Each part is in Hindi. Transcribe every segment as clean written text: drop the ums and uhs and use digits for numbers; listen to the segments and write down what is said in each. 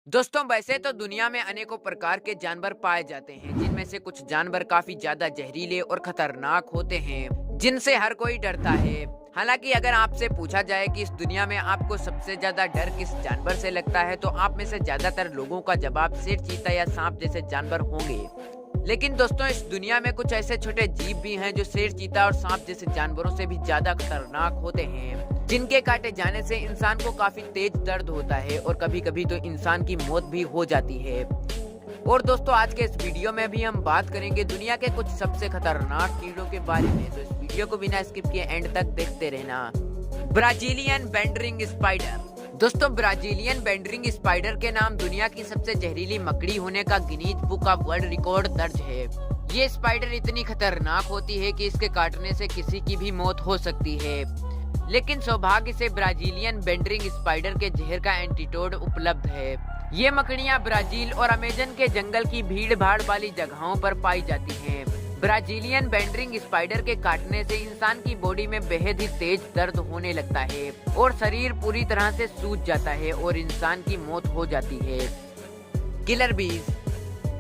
दोस्तों वैसे तो दुनिया में अनेकों प्रकार के जानवर पाए जाते हैं, जिनमें से कुछ जानवर काफी ज्यादा जहरीले और खतरनाक होते हैं, जिनसे हर कोई डरता है। हालांकि अगर आपसे पूछा जाए कि इस दुनिया में आपको सबसे ज्यादा डर किस जानवर से लगता है, तो आप में से ज्यादातर लोगों का जवाब शेर, चीता या सांप जैसे जानवर होंगे। लेकिन दोस्तों इस दुनिया में कुछ ऐसे छोटे जीव भी हैं जो शेर, चीता और सांप जैसे जानवरों से भी ज्यादा खतरनाक होते हैं, जिनके काटे जाने से इंसान को काफी तेज दर्द होता है और कभी कभी तो इंसान की मौत भी हो जाती है। और दोस्तों आज के इस वीडियो में भी हम बात करेंगे दुनिया के कुछ सबसे खतरनाक कीड़ों के बारे में, तो इस वीडियो को बिना स्किप किए एंड तक देखते रहना। Brazilian wandering spider. दोस्तों ब्राजीलियन बैंडरिंग स्पाइडर के नाम दुनिया की सबसे जहरीली मकड़ी होने का Guinness book of world record दर्ज है। ये स्पाइडर इतनी खतरनाक होती है कि इसके काटने से किसी की भी मौत हो सकती है। लेकिन सौभाग्य से ब्राजीलियन बैंडरिंग स्पाइडर के जहर का एंटीडोट उपलब्ध है। ये मकड़ियां ब्राजील और अमेजन के जंगल की भीड़ भाड़ वाली जगहों पर पाई जाती हैं। ब्राजीलियन बैंडरिंग स्पाइडर के काटने से इंसान की बॉडी में बेहद ही तेज दर्द होने लगता है और शरीर पूरी तरह से सूज जाता है और इंसान की मौत हो जाती है। किलर बीज।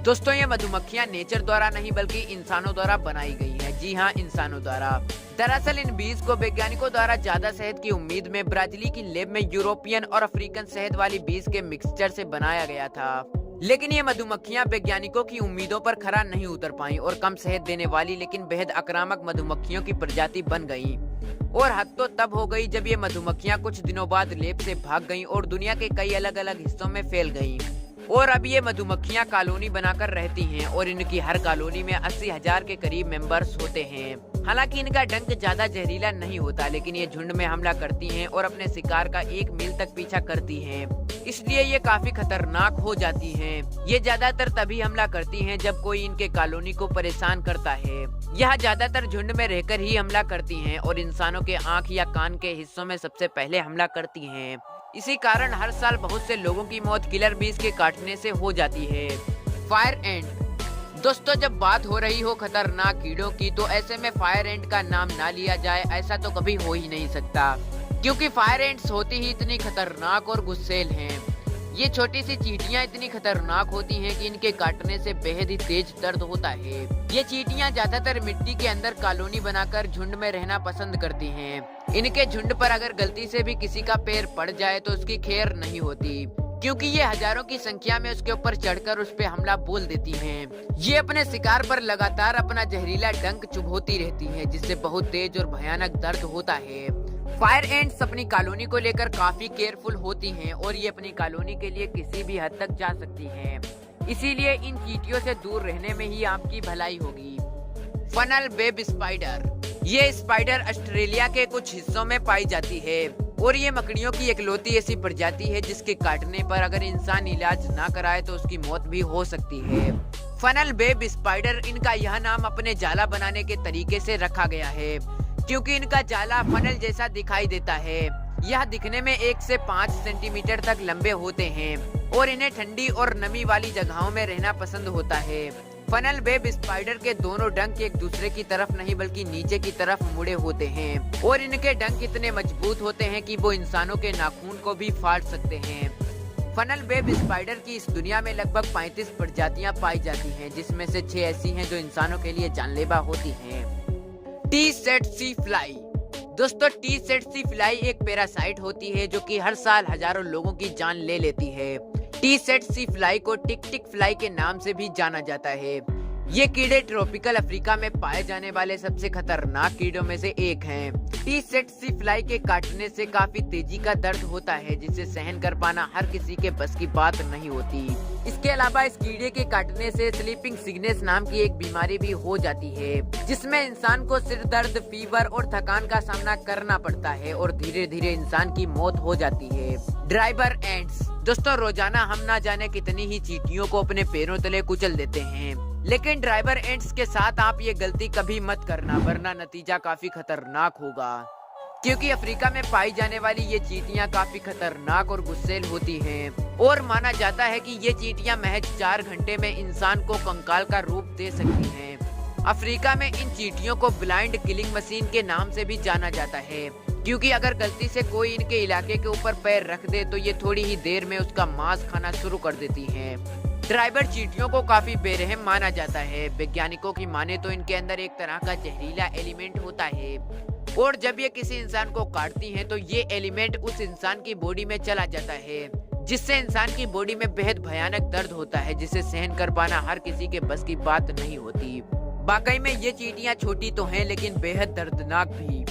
दोस्तों ये मधुमक्खियां नेचर द्वारा नहीं बल्कि इंसानों द्वारा बनाई गई हैं। जी हाँ, इंसानों द्वारा। दरअसल इन बीज को वैज्ञानिकों द्वारा ज्यादा शहद की उम्मीद में ब्राजीली की लैब में यूरोपियन और अफ्रीकन शहद वाली बीज के मिक्सचर से बनाया गया था। लेकिन ये मधुमक्खियां वैज्ञानिकों की उम्मीदों पर खरा नहीं उतर पाईं और कम शहद देने वाली लेकिन बेहद आक्रामक मधुमक्खियों की प्रजाति बन गईं। और हद तो तब हो गई जब ये मधुमक्खियां कुछ दिनों बाद लैब से भाग गईं और दुनिया के कई अलग अलग हिस्सों में फैल गईं। और अब ये मधुमक्खियां कॉलोनी बनाकर रहती हैं और इनकी हर कॉलोनी में 80,000 के करीब मेंबर्स होते हैं। हालांकि इनका डंक ज्यादा जहरीला नहीं होता, लेकिन ये झुंड में हमला करती हैं और अपने शिकार का 1 मील तक पीछा करती हैं। इसलिए ये काफी खतरनाक हो जाती हैं। ये ज्यादातर तभी हमला करती हैं जब कोई इनके कॉलोनी को परेशान करता है। यह ज्यादातर झुंड में रहकर ही हमला करती हैं और इंसानों के आँख या कान के हिस्सों में सबसे पहले हमला करती हैं। इसी कारण हर साल बहुत से लोगों की मौत किलर बीज के काटने से हो जाती है। फायर एंट। दोस्तों जब बात हो रही हो खतरनाक कीड़ों की, तो ऐसे में फायर एंट का नाम ना लिया जाए ऐसा तो कभी हो ही नहीं सकता, क्योंकि फायर एंट्स होती ही इतनी खतरनाक और गुस्सैल हैं। ये छोटी सी चींटियां इतनी खतरनाक होती हैं कि इनके काटने से बेहद ही तेज दर्द होता है। ये चींटियां ज्यादातर मिट्टी के अंदर कॉलोनी बनाकर झुंड में रहना पसंद करती हैं। इनके झुंड पर अगर गलती से भी किसी का पैर पड़ जाए तो उसकी खैर नहीं होती, क्योंकि ये हजारों की संख्या में उसके ऊपर चढ़कर उस पे हमला बोल देती हैं। ये अपने शिकार पर लगातार अपना जहरीला डंक चुभोती रहती हैं, जिससे बहुत तेज और भयानक दर्द होता है। फायर एंट्स अपनी कॉलोनी को लेकर काफी केयरफुल होती हैं और ये अपनी कॉलोनी के लिए किसी भी हद तक जा सकती हैं। इसीलिए इन चींटियों से दूर रहने में ही आपकी भलाई होगी। Funnel web spider. ये स्पाइडर ऑस्ट्रेलिया के कुछ हिस्सों में पाई जाती है और ये मकड़ियों की इकलौती ऐसी प्रजाति है जिसके काटने पर अगर इंसान इलाज ना कराए तो उसकी मौत भी हो सकती है। फनल वेब स्पाइडर, इनका यह नाम अपने जाला बनाने के तरीके से रखा गया है, क्योंकि इनका जाला फनल जैसा दिखाई देता है। यह दिखने में 1 से 5 सेंटीमीटर तक लंबे होते हैं और इन्हें ठंडी और नमी वाली जगहों में रहना पसंद होता है। फनल वेब स्पाइडर के दोनों डंक एक दूसरे की तरफ नहीं बल्कि नीचे की तरफ मुड़े होते हैं और इनके डंक इतने मजबूत होते हैं कि वो इंसानों के नाखून को भी फाड़ सकते हैं। फनल वेब स्पाइडर की इस दुनिया में लगभग 35 प्रजातियां पाई जाती हैं, जिसमें से 6 ऐसी हैं जो इंसानों के लिए जानलेवा होती हैं। Tsetse fly. दोस्तों टी सेट्सी फ्लाई एक पैरासाइट होती है जो कि हर साल हजारों लोगों की जान ले लेती है। टी सेट्सी फ्लाई को टिक टिक फ्लाई के नाम से भी जाना जाता है। ये कीड़े ट्रॉपिकल अफ्रीका में पाए जाने वाले सबसे खतरनाक कीड़ों में से एक हैं। टी सेट्सी फ्लाई के काटने से काफी तेजी का दर्द होता है, जिसे सहन कर पाना हर किसी के बस की बात नहीं होती। इसके अलावा इस कीड़े के काटने से स्लीपिंग सिकनेस नाम की एक बीमारी भी हो जाती है, जिसमें इंसान को सिर दर्द, फीवर और थकान का सामना करना पड़ता है और धीरे धीरे इंसान की मौत हो जाती है। Driver ants. दोस्तों रोजाना हम ना जाने कितनी ही चींटियों को अपने पैरों तले कुचल देते हैं, लेकिन ड्राइवर एंट्स के साथ आप ये गलती कभी मत करना, वरना नतीजा काफी खतरनाक होगा। क्योंकि अफ्रीका में पाई जाने वाली ये चींटियां काफी खतरनाक और गुस्सैल होती हैं और माना जाता है कि ये चींटियां महज 4 घंटे में इंसान को कंकाल का रूप दे सकती हैं। अफ्रीका में इन चींटियों को ब्लाइंड किलिंग मशीन के नाम से भी जाना जाता है क्योंकि अगर गलती से कोई इनके इलाके के ऊपर पैर रख दे तो ये थोड़ी ही देर में उसका मांस खाना शुरू कर देती हैं। ड्राइवर चींटियों को काफी बेरहम माना जाता है। वैज्ञानिकों की माने तो इनके अंदर एक तरह का जहरीला एलिमेंट होता है और जब ये किसी इंसान को काटती हैं तो ये एलिमेंट उस इंसान की बॉडी में चला जाता है, जिससे इंसान की बॉडी में बेहद भयानक दर्द होता है, जिसे सहन कर पाना हर किसी के बस की बात नहीं होती। वाकई में ये चींटियां छोटी तो हैं लेकिन बेहद दर्दनाक भी।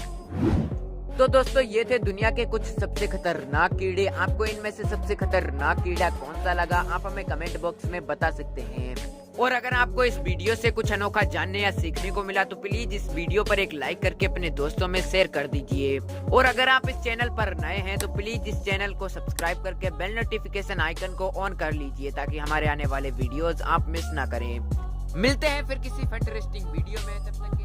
तो दोस्तों ये थे दुनिया के कुछ सबसे खतरनाक कीड़े। आपको इनमें से सबसे खतरनाक कीड़ा कौन सा लगा, आप हमें कमेंट बॉक्स में बता सकते हैं। और अगर आपको इस वीडियो से कुछ अनोखा जानने या सीखने को मिला तो प्लीज इस वीडियो पर एक लाइक करके अपने दोस्तों में शेयर कर दीजिए। और अगर आप इस चैनल पर नए हैं तो प्लीज इस चैनल को सब्सक्राइब करके बेल नोटिफिकेशन आइकन को ऑन कर लीजिए ताकि हमारे आने वाले वीडियोस आप मिस ना करें। मिलते हैं फिर किसी फंटरेस्टिंग वीडियो में, तब तक